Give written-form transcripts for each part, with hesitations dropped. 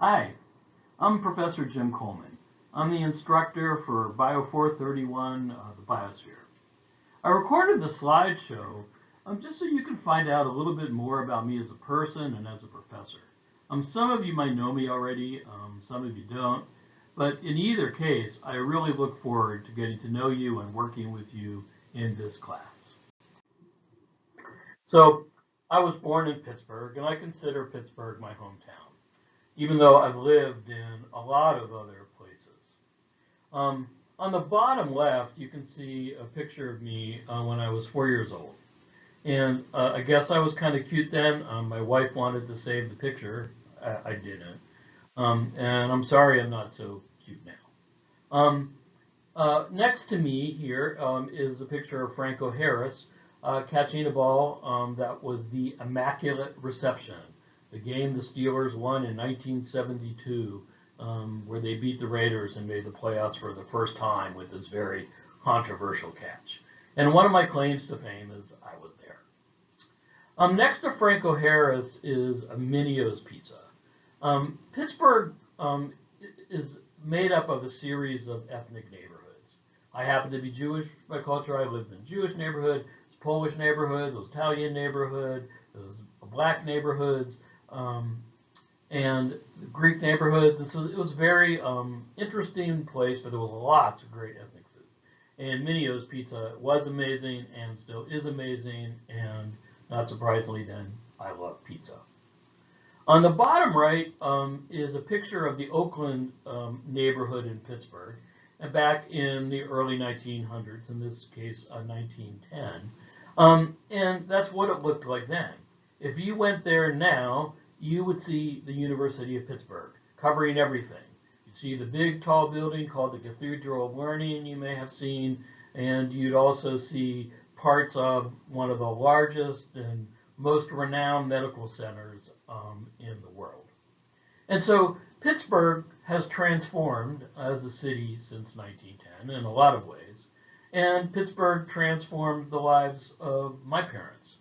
Hi, I'm Professor Jim Coleman. I'm the instructor for Bio 431, the Biosphere. I recorded the slideshow just so you can find out a little bit more about me as a person and as a professor. Some of you might know me already, some of you don't, but in either case, I really look forward to getting to know you and working with you in this class. So, I was born in Pittsburgh, and I consider Pittsburgh my hometown, even though I've lived in a lot of other places. On the bottom left, you can see a picture of me when I was 4 years old. And I guess I was kind of cute then. My wife wanted to save the picture. I didn't. And I'm sorry I'm not so cute now. Next to me here is a picture of Franco Harris catching a ball that was the Immaculate Reception, the game the Steelers won in 1972, where they beat the Raiders and made the playoffs for the first time with this very controversial catch. And one of my claims to fame is I was there. Next to Franco Harris is a Minio's Pizza. Pittsburgh is made up of a series of ethnic neighborhoods. I happen to be Jewish by culture. I lived in a Jewish neighborhood, a Polish neighborhood, there was Italian neighborhood, there was black neighborhoods, and Greek neighborhoods. It was a very interesting place, but there was lots of great ethnic food. And Minio's Pizza was amazing and still is amazing, and not surprisingly then, I love pizza. On the bottom right is a picture of the Oakland neighborhood in Pittsburgh, and back in the early 1900s, in this case 1910. And that's what it looked like then. If you went there now, you would see the University of Pittsburgh covering everything. You'd see the big tall building called the Cathedral of Learning you may have seen, and you'd also see parts of one of the largest and most renowned medical centers in the world. And so Pittsburgh has transformed as a city since 1910 in a lot of ways, and Pittsburgh transformed the lives of my parents.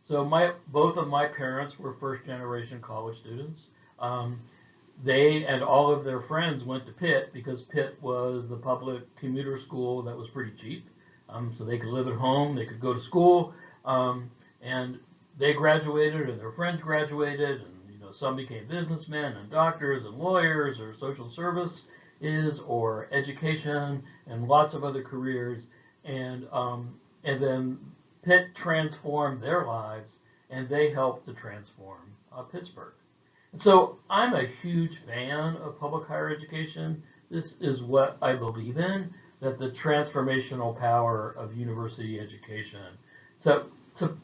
So both of my parents were first-generation college students. They and all of their friends went to Pitt because Pitt was the public commuter school that was pretty cheap. So they could live at home, they could go to school, and they graduated and their friends graduated, and some became businessmen and doctors and lawyers or social services or education and lots of other careers, and then Pitt transformed their lives, and they helped to transform Pittsburgh. And so I'm a huge fan of public higher education. This is what I believe in, that the transformational power of university education to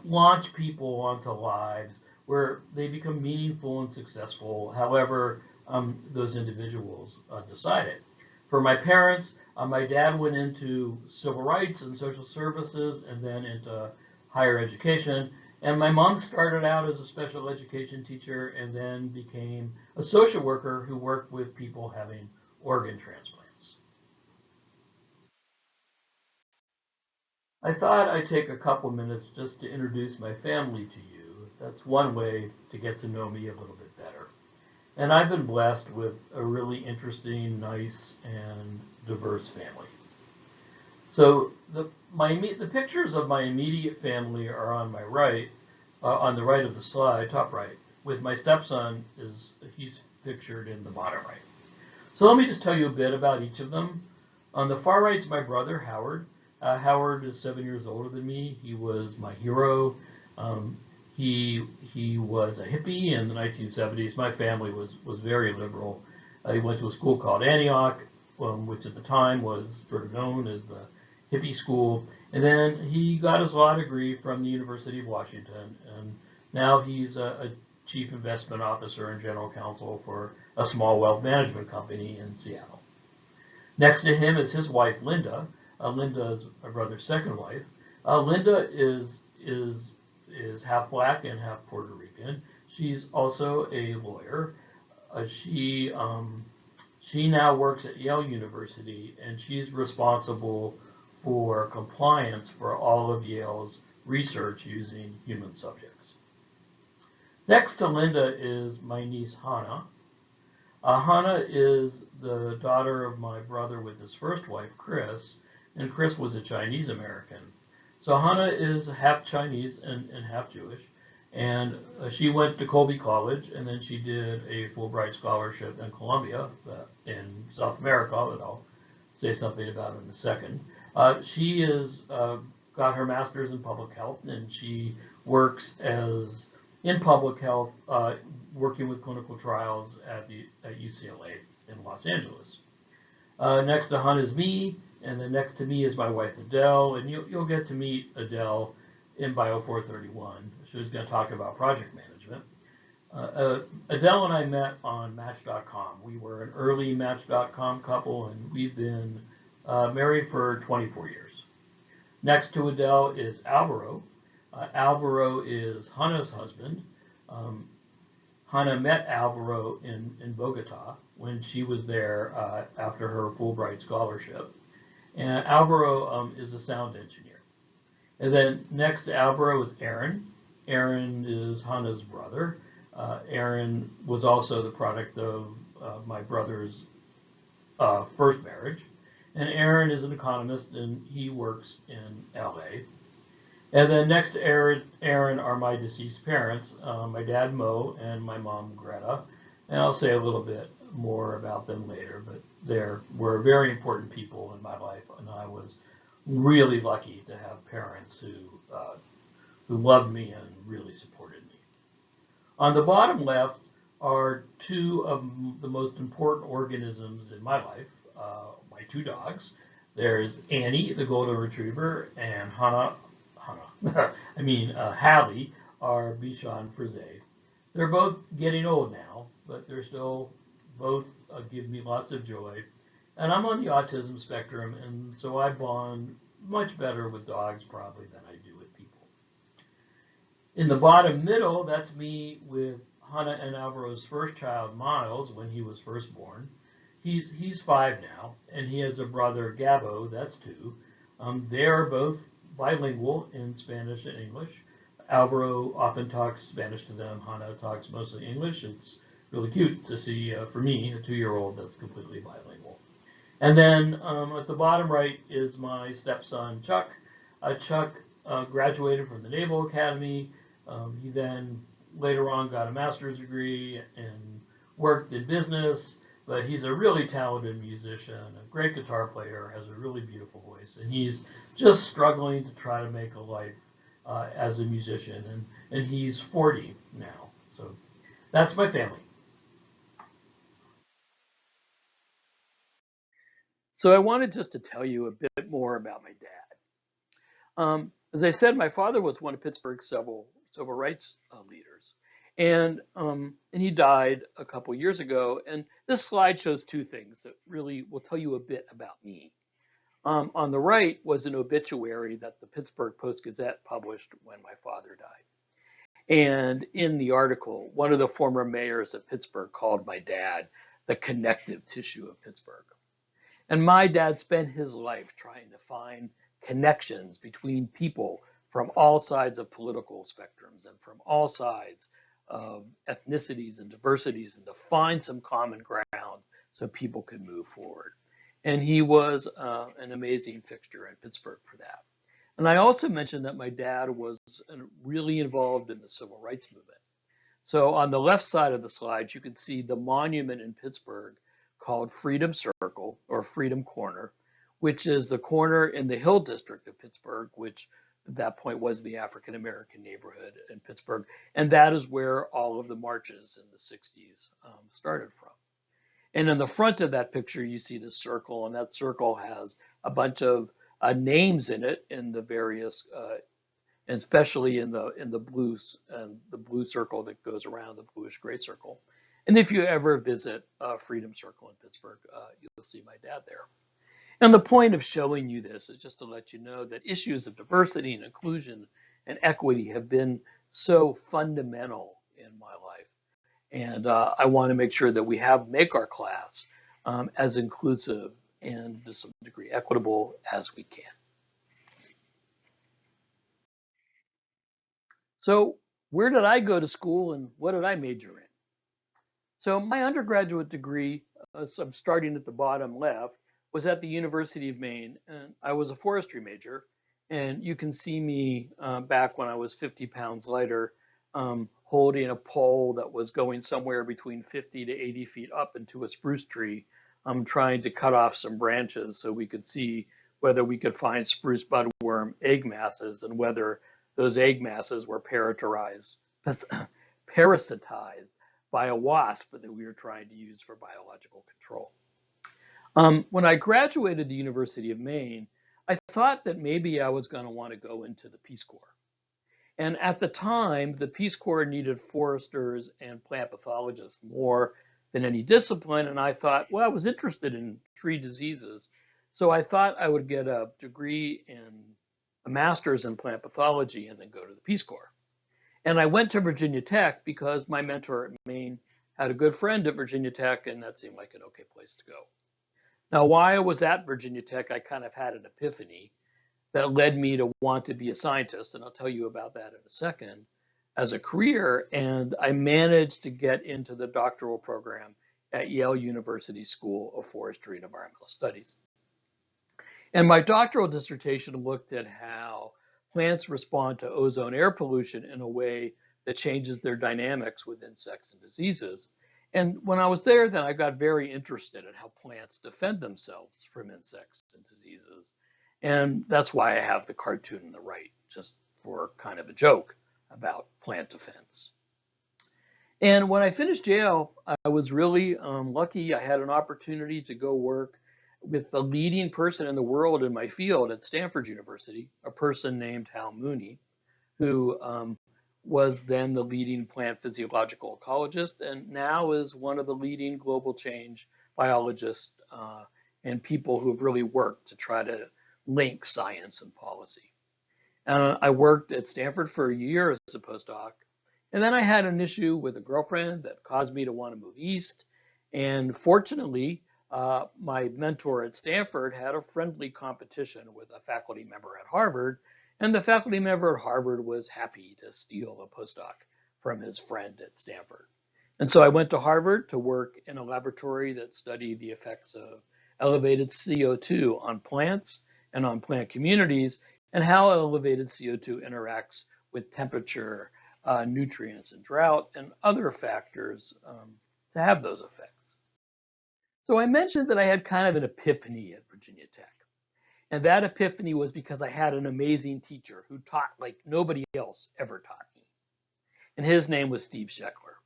launch people onto lives where they become meaningful and successful, however those individuals decide it. For my parents, my dad went into civil rights and social services and then into higher education. And my mom started out as a special education teacher and then became a social worker who worked with people having organ transplants. I thought I'd take a couple minutes just to introduce my family to you. That's one way to get to know me a little bit better. And I've been blessed with a really interesting, nice, and diverse family. So the pictures of my immediate family are on my right, on the right of the slide, top right, with my stepson, he's pictured in the bottom right. So let me just tell you a bit about each of them. On the far right is my brother, Howard. Howard is 7 years older than me. He was my hero. He was a hippie in the 1970s. My family was very liberal. He went to a school called Antioch, which at the time was sort of known as the hippie school. And then he got his law degree from the University of Washington. And now he's a chief investment officer and general counsel for a small wealth management company in Seattle. Next to him is his wife, Linda. Linda is my brother's second wife. Linda is half black and half Puerto Rican. She's also a lawyer. She now works at Yale University, and she's responsible for compliance for all of Yale's research using human subjects. Next to Linda is my niece Hannah. Hannah is the daughter of my brother with his first wife, Chris, and Chris was a Chinese American. So Hannah is half Chinese and half Jewish, and she went to Colby College, and then she did a Fulbright scholarship in Columbia in South America that I'll say something about in a second. She is got her master's in public health, and she works as in public health, working with clinical trials at UCLA in Los Angeles. Next to Hun is me, and then next to me is my wife Adele, and you'll get to meet Adele in Bio 431. She's going to talk about project management. Adele and I met on Match.com. We were an early Match.com couple, and we've been married for 24 years. Next to Adele is Alvaro. Alvaro is Hannah's husband. Hannah met Alvaro in Bogota when she was there after her Fulbright scholarship. And Alvaro is a sound engineer. And then next to Alvaro is Aaron. Aaron is Hannah's brother. Aaron was also the product of my brother's first marriage. And Aaron is an economist, and he works in LA. And then next to Aaron are my deceased parents, my dad Mo and my mom Greta. And I'll say a little bit more about them later, but they were very important people in my life, and I was really lucky to have parents who loved me and really supported me. On the bottom left are two of the most important organisms in my life, my two dogs. There's Annie, the golden retriever, and Hallie, our Bichon Frise. They're both getting old now, but they're still both give me lots of joy. And I'm on the autism spectrum, and so I bond much better with dogs probably than I do with people. In the bottom middle, that's me with Hannah and Alvaro's first child, Miles, when he was first born. He's 5 now, and he has a brother, Gabo, that's 2. They're both bilingual in Spanish and English. Alvaro often talks Spanish to them. Hannah talks mostly English. It's really cute to see, for me, a 2-year-old that's completely bilingual. And then at the bottom right is my stepson, Chuck. Chuck graduated from the Naval Academy. He then later on got a master's degree and worked in business, but he's a really talented musician, a great guitar player, has a really beautiful voice, and he's just struggling to try to make a life as a musician, and he's 40 now. So that's my family. So I wanted just to tell you a bit more about my dad. As I said, my father was one of Pittsburgh's civil rights leaders, and he died a couple years ago. And this slide shows two things that really will tell you a bit about me. On the right was an obituary that the Pittsburgh Post-Gazette published when my father died. And in the article, one of the former mayors of Pittsburgh called my dad the connective tissue of Pittsburgh. And my dad spent his life trying to find connections between people from all sides of political spectrums and from all sides of ethnicities and diversities, and to find some common ground so people could move forward. And he was an amazing fixture in Pittsburgh for that. And I also mentioned that my dad was really involved in the civil rights movement. So on the left side of the slide, you can see the monument in Pittsburgh called Freedom Circle or Freedom Corner, which is the corner in the Hill District of Pittsburgh, which at that point was the African American neighborhood in Pittsburgh. And that is where all of the marches in the 60s started from. And in the front of that picture, you see the circle, and that circle has a bunch of names in it in the various and especially in the blues and the blue circle that goes around the bluish gray circle. And if you ever visit Freedom Circle in Pittsburgh, you'll see my dad there. And the point of showing you this is just to let you know that issues of diversity and inclusion and equity have been so fundamental in my life. And I want to make sure that we make our class as inclusive and to some degree equitable as we can. So where did I go to school and what did I major in? So my undergraduate degree, so I'm starting at the bottom left, was at the University of Maine, and I was a forestry major. And you can see me back when I was 50 pounds lighter, holding a pole that was going somewhere between 50 to 80 feet up into a spruce tree, trying to cut off some branches so we could see whether we could find spruce budworm egg masses and whether those egg masses were parasitized by a wasp that we were trying to use for biological control. When I graduated the University of Maine, I thought that maybe I was going to want to go into the Peace Corps. And at the time, the Peace Corps needed foresters and plant pathologists more than any discipline. And I thought, well, I was interested in tree diseases. So I thought I would get a degree in a master's in plant pathology and then go to the Peace Corps. And I went to Virginia Tech because my mentor at Maine had a good friend at Virginia Tech, and that seemed like an okay place to go. Now, while I was at Virginia Tech, I kind of had an epiphany that led me to want to be a scientist, and I'll tell you about that in a second, as a career. And I managed to get into the doctoral program at Yale University School of Forestry and Environmental Studies. And my doctoral dissertation looked at how plants respond to ozone air pollution in a way that changes their dynamics with insects and diseases. And when I was there, then I got very interested in how plants defend themselves from insects and diseases. And that's why I have the cartoon on the right, just for kind of a joke about plant defense. And when I finished Yale, I was really lucky. I had an opportunity to go work with the leading person in the world in my field at Stanford University, a person named Hal Mooney, who was then the leading plant physiological ecologist and now is one of the leading global change biologists and people who have really worked to try to link science and policy. And I worked at Stanford for a year as a postdoc. And then I had an issue with a girlfriend that caused me to want to move east. And fortunately, my mentor at Stanford had a friendly competition with a faculty member at Harvard. And the faculty member at Harvard was happy to steal a postdoc from his friend at Stanford. And so I went to Harvard to work in a laboratory that studied the effects of elevated CO2 on plants and on plant communities, and how elevated CO2 interacts with temperature, nutrients, and drought, and other factors to have those effects. So I mentioned that I had kind of an epiphany at Virginia Tech. And that epiphany was because I had an amazing teacher who taught like nobody else ever taught me. And his name was Steve Sheckler.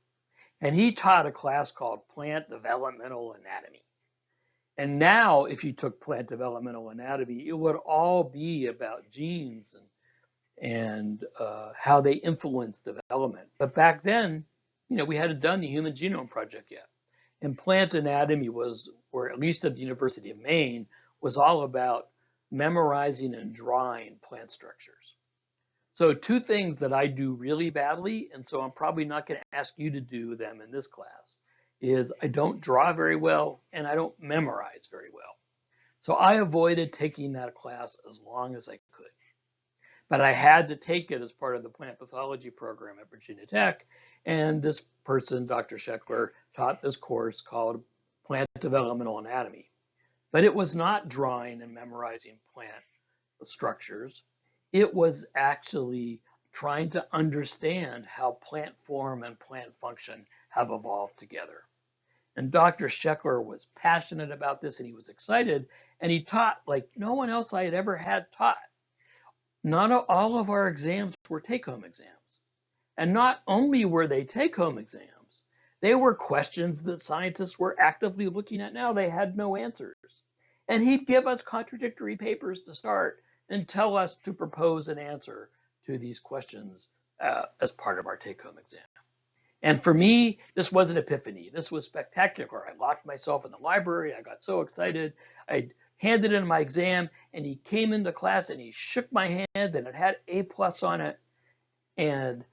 And he taught a class called Plant Developmental Anatomy. And now, if you took plant developmental anatomy, it would all be about genes and how they influence development. But back then, we hadn't done the Human Genome Project yet. And plant anatomy was, or at least at the University of Maine, was all about memorizing and drawing plant structures. So two things that I do really badly, and so I'm probably not going to ask you to do them in this class, is I don't draw very well and I don't memorize very well. So I avoided taking that class as long as I could. But I had to take it as part of the plant pathology program at Virginia Tech. And this person, Dr. Sheckler, taught this course called Plant Developmental Anatomy. But it was not drawing and memorizing plant structures. It was actually trying to understand how plant form and plant function have evolved together. And Dr. Sheckler was passionate about this and he was excited. And he taught like no one else I had ever had taught. Not all of our exams were take-home exams. And not only were they take-home exams, they were questions that scientists were actively looking at now. They had no answers. And he'd give us contradictory papers to start and tell us to propose an answer to these questions as part of our take-home exam. And for me, this was an epiphany. This was spectacular. I locked myself in the library. I got so excited. I handed in my exam, and he came into class, and he shook my hand, and it had A+ on it. And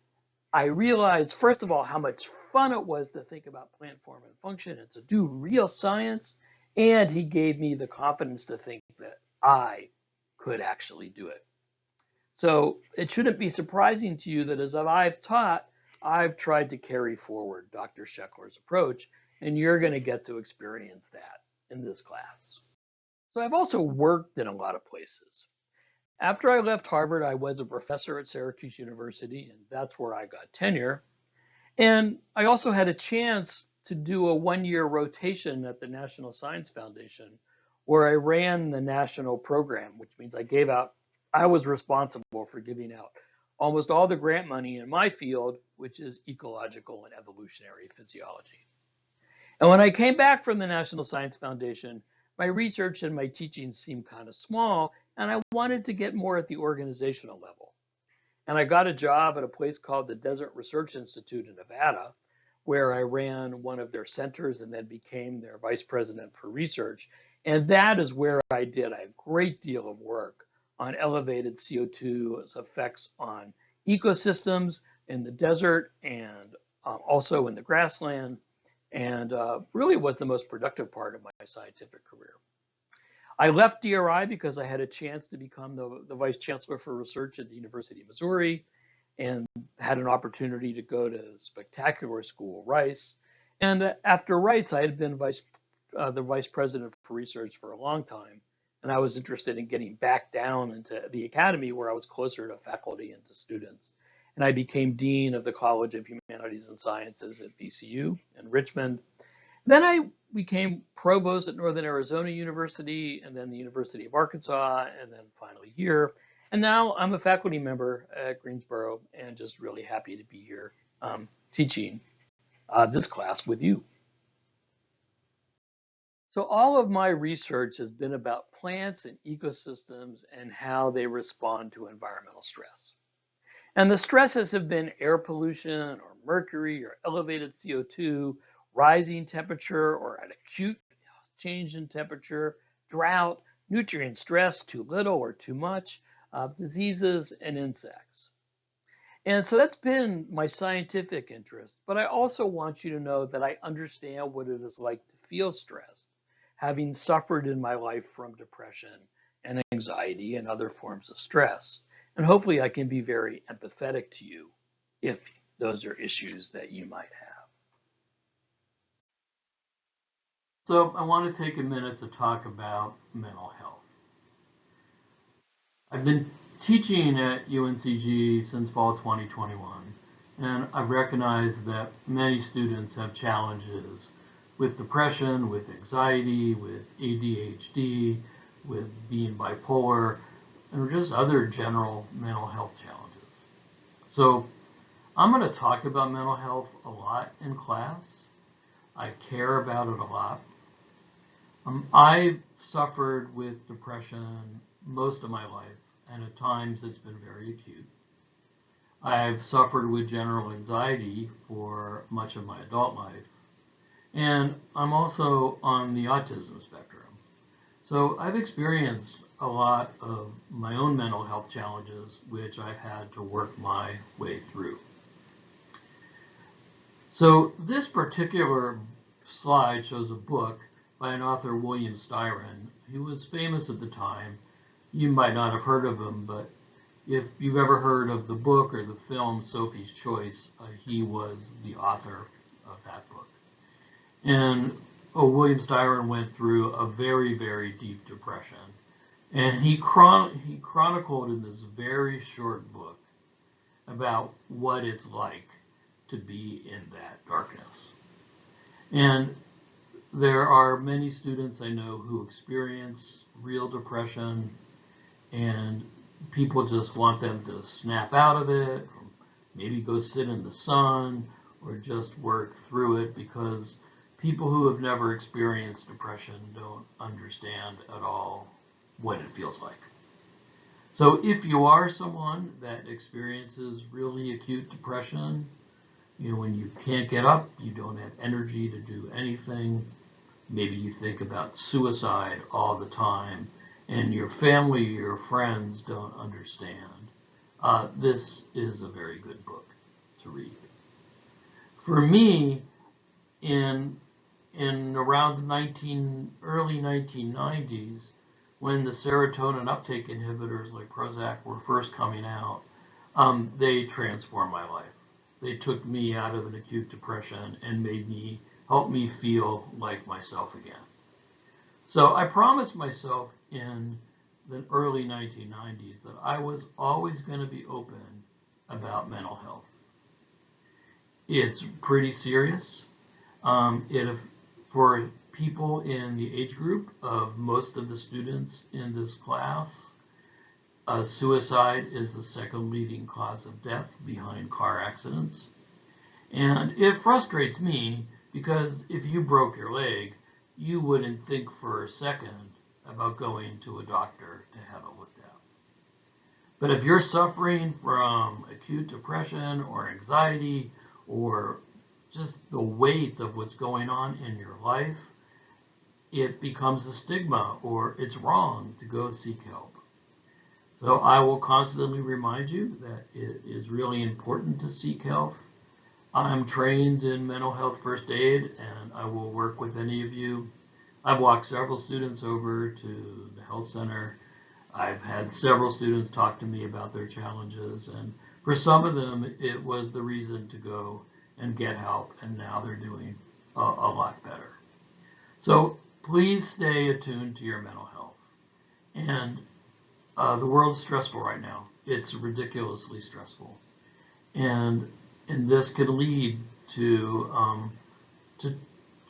I realized, first of all, how much fun it was to think about plant form and function and to do real science. And he gave me the confidence to think that I could actually do it. So it shouldn't be surprising to you that as I've taught, I've tried to carry forward Dr. Sheckler's approach, and you're going to get to experience that in this class. So I've also worked in a lot of places. After I left Harvard, I was a professor at Syracuse University, and that's where I got tenure. And I also had a chance to do a 1 year rotation at the National Science Foundation, where I ran the national program, which means I was responsible for giving out almost all the grant money in my field, which is ecological and evolutionary physiology. And when I came back from the National Science Foundation, my research and my teaching seemed kind of small, and I wanted to get more at the organizational level. And I got a job at a place called the Desert Research Institute in Nevada, where I ran one of their centers and then became their vice president for research. And that is where I did a great deal of work on elevated CO2's effects on ecosystems in the desert and also in the grassland, and really was the most productive part of my scientific career. I left DRI because I had a chance to become the vice chancellor for research at the University of Missouri and had an opportunity to go to spectacular school, Rice. And after Rice, I had been the vice president for research for a long time. And I was interested in getting back down into the academy where I was closer to faculty and to students. And I became dean of the College of Humanities and Sciences at VCU in Richmond. Then I became provost at Northern Arizona University and then the University of Arkansas and then finally here. And now I'm a faculty member at Greensboro and just really happy to be here teaching this class with you. So all of my research has been about plants and ecosystems and how they respond to environmental stress. And the stresses have been air pollution or mercury or elevated CO2, rising temperature or an acute change in temperature, drought, nutrient stress, too little or too much, diseases, and insects. And so that's been my scientific interest. But I also want you to know that I understand what it is like to feel stressed, having suffered in my life from depression and anxiety and other forms of stress. And hopefully I can be very empathetic to you if those are issues that you might have. So I want to take a minute to talk about mental health. I've been teaching at UNCG since fall 2021, and I've recognized that many students have challenges with depression, with anxiety, with ADHD, with being bipolar, and just other general mental health challenges. So I'm going to talk about mental health a lot in class. I care about it a lot. I've suffered with depression most of my life, and at times it's been very acute. I've suffered with general anxiety for much of my adult life, and I'm also on the autism spectrum. So I've experienced a lot of my own mental health challenges, which I've had to work my way through. So this particular slide shows a book by an author, William Styron, who was famous at the time. You might not have heard of him, but if you've ever heard of the book or the film Sophie's Choice, he was the author of that book. And William Styron went through a very, very deep depression. And he chronicled in this very short book about what it's like to be in that darkness. And there are many students I know who experience real depression, and people just want them to snap out of it, or maybe go sit in the sun, or just work through it, because people who have never experienced depression don't understand at all what it feels like. So if you are someone that experiences really acute depression, when you can't get up, you don't have energy to do anything, maybe you think about suicide all the time, and your family, your friends don't understand, this is a very good book to read. For me, in around the early 1990s, when the serotonin uptake inhibitors like Prozac were first coming out, they transformed my life. they took me out of an acute depression and help me feel like myself again. So I promised myself in the early 1990s that I was always going to be open about mental health. It's pretty serious. For people in the age group of most of the students in this class, suicide is the second leading cause of death behind car accidents. And it frustrates me because if you broke your leg, you wouldn't think for a second about going to a doctor to have it looked at. But if you're suffering from acute depression or anxiety or just the weight of what's going on in your life, it becomes a stigma or it's wrong to go seek help. So I will constantly remind you that it is really important to seek help. I'm trained in mental health first aid, and I will work with any of you. I've walked several students over to the health center. I've had several students talk to me about their challenges, and for some of them, it was the reason to go and get help, and now they're doing a lot better. So please stay attuned to your mental health. And the world's stressful right now. It's ridiculously stressful. And this can lead to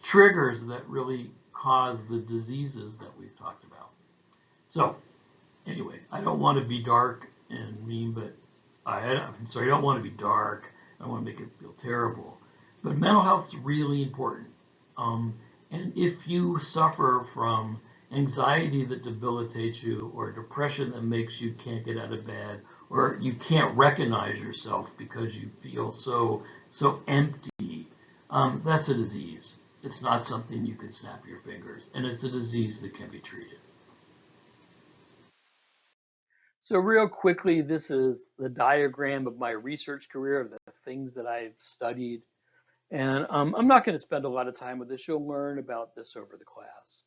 triggers that really cause the diseases that we've talked about. So anyway, I don't want to be dark and mean, but I don't want to be dark. I don't want to make it feel terrible. But mental health is really important. And if you suffer from anxiety that debilitates you, or depression that makes you can't get out of bed, or you can't recognize yourself because you feel so empty, that's a disease. It's not something you can snap your fingers, and it's a disease that can be treated. So real quickly, this is the diagram of my research career, of the things that I've studied. And I'm not going to spend a lot of time with this. You'll learn about this over the class.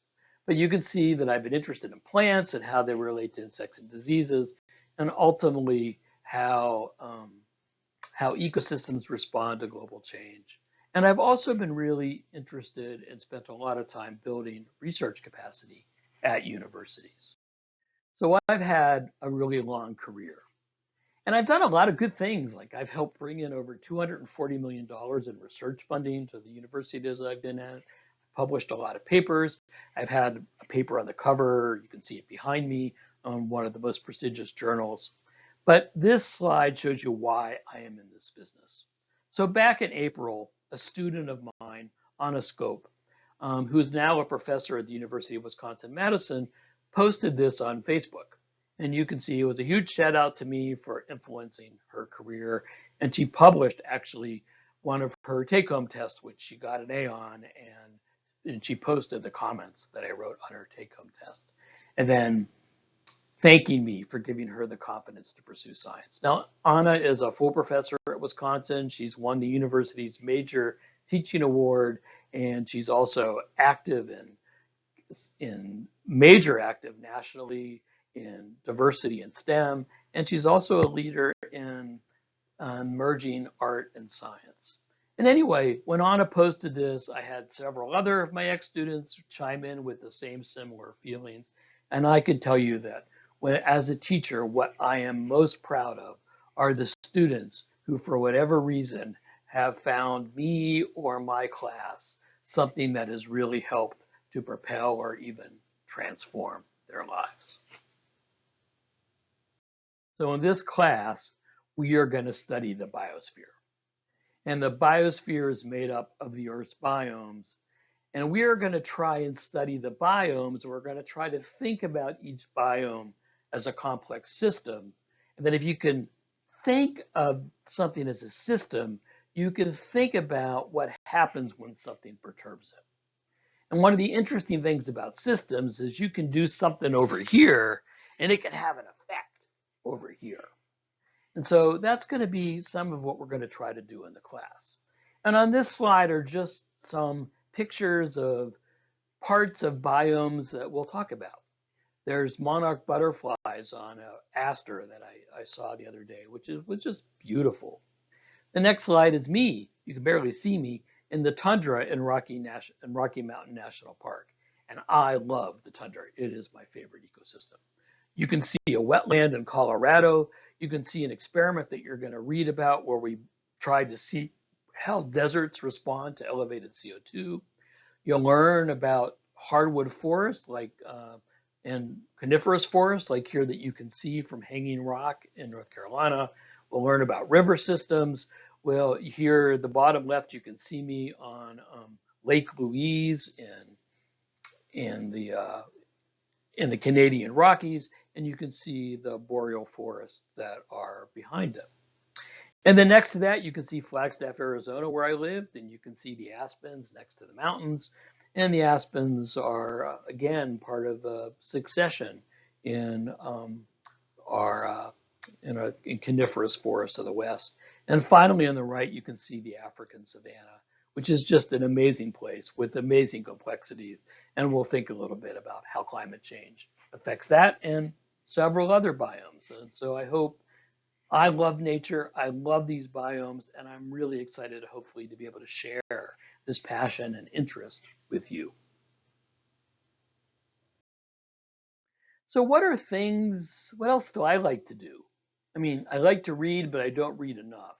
But you can see that I've been interested in plants and how they relate to insects and diseases, and ultimately how ecosystems respond to global change. And I've also been really interested and spent a lot of time building research capacity at universities. So I've had a really long career. And I've done a lot of good things. Like I've helped bring in over $240 million in research funding to the universities I've been at, published a lot of papers. I've had a paper on the cover, you can see it behind me, on one of the most prestigious journals. But this slide shows you why I am in this business. So back in April, a student of mine, Anna Scope, who's now a professor at the University of Wisconsin-Madison, posted this on Facebook. And you can see it was a huge shout out to me for influencing her career. And she published actually one of her take home tests, which she got an A on, and she posted the comments that I wrote on her take home test. And then thanking me for giving her the confidence to pursue science. Now, Anna is a full professor at Wisconsin. She's won the university's major teaching award, and she's also active in major active nationally in diversity in STEM, and she's also a leader in merging art and science. And anyway, when Anna posted this, I had several other of my ex-students chime in with the same similar feelings. And I can tell you that as a teacher, what I am most proud of are the students who, for whatever reason, have found me or my class something that has really helped to propel or even transform their lives. So in this class, we are going to study the biosphere. And the biosphere is made up of the Earth's biomes. And we are going to try and study the biomes. We're going to try to think about each biome as a complex system. And then if you can think of something as a system, you can think about what happens when something perturbs it. And one of the interesting things about systems is you can do something over here and it can have an effect over here. And so that's going to be some of what we're going to try to do in the class. And on this slide are just some pictures of parts of biomes that we'll talk about. There's monarch butterflies on an aster that I saw the other day, which is beautiful. The next slide is me. You can barely see me in the tundra in Rocky Mountain National Park. And I love the tundra. It is my favorite ecosystem. You can see a wetland in Colorado. You can see an experiment that you're going to read about where we tried to see how deserts respond to elevated CO2. You'll learn about hardwood forests and coniferous forests like here that you can see from Hanging Rock in North Carolina. We'll learn about river systems. Well, here at the bottom left, you can see me on Lake Louise in the Canadian Rockies, and you can see the boreal forests that are behind it. And then next to that, you can see Flagstaff, Arizona, where I lived, and you can see the aspens next to the mountains. And the aspens are, again, part of a succession in in coniferous forest to the west. And finally, on the right, you can see the African savanna, which is just an amazing place with amazing complexities. And we'll think a little bit about how climate change affects that and several other biomes. And so I love nature. I love these biomes, and I'm really excited, hopefully, to be able to share this passion and interest with you. So what else do I like to do? I mean, I like to read, but I don't read enough.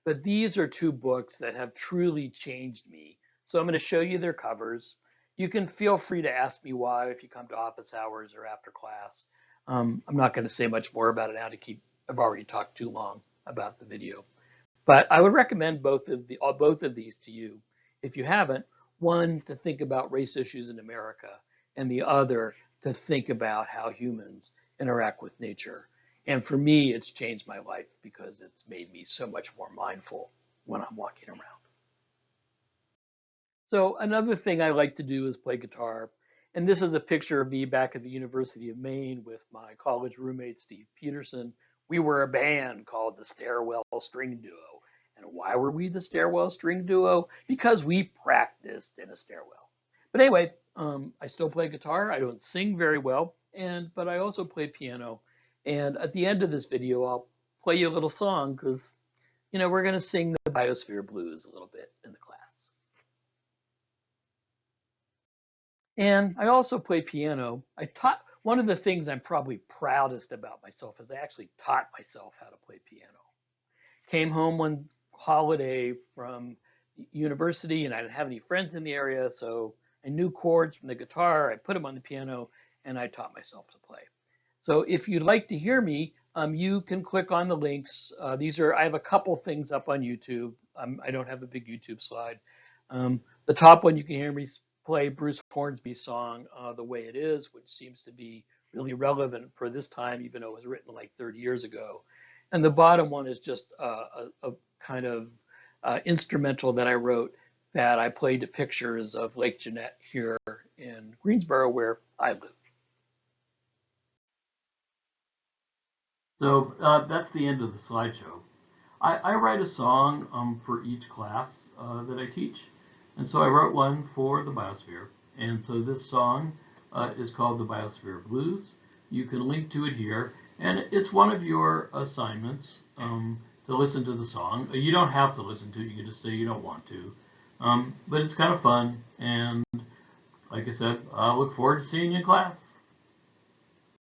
But these are two books that have truly changed me. So I'm going to show you their covers. You can feel free to ask me why if you come to office hours or after class. I'm not going to say much more about it now I've already talked too long about the video. But I would recommend both of these to you. If you haven't, one to think about race issues in America, and the other to think about how humans interact with nature. And for me, it's changed my life because it's made me so much more mindful when I'm walking around. So another thing I like to do is play guitar. And this is a picture of me back at the University of Maine with my college roommate, Steve Peterson. We were a band called the Stairwell String Duo. And why were we the Stairwell String Duo? Because we practiced in a stairwell. But anyway, I still play guitar. I don't sing very well, but I also play piano. And at the end of this video, I'll play you a little song because, we're going to sing the Biosphere Blues a little bit in the class. And I also play piano. One of the things I'm probably proudest about myself is I actually taught myself how to play piano. Came home one holiday from university and I didn't have any friends in the area, so I knew chords from the guitar. I put them on the piano and I taught myself to play. So if you'd like to hear me, you can click on the links. I have a couple things up on YouTube. I don't have a big YouTube slide. The top one, you can hear me play Bruce Hornsby's song, The Way It Is, which seems to be really relevant for this time, even though it was written like 30 years ago. And the bottom one is just a kind of instrumental that I wrote that I played to pictures of Lake Jeanette here in Greensboro, where I live. So that's the end of the slideshow. I write a song for each class that I teach. And so I wrote one for the Biosphere. And so this song is called the Biosphere Blues. You can link to it here. And it's one of your assignments to listen to the song. You don't have to listen to it. You can just say you don't want to. But it's kind of fun. And like I said, I look forward to seeing you in class.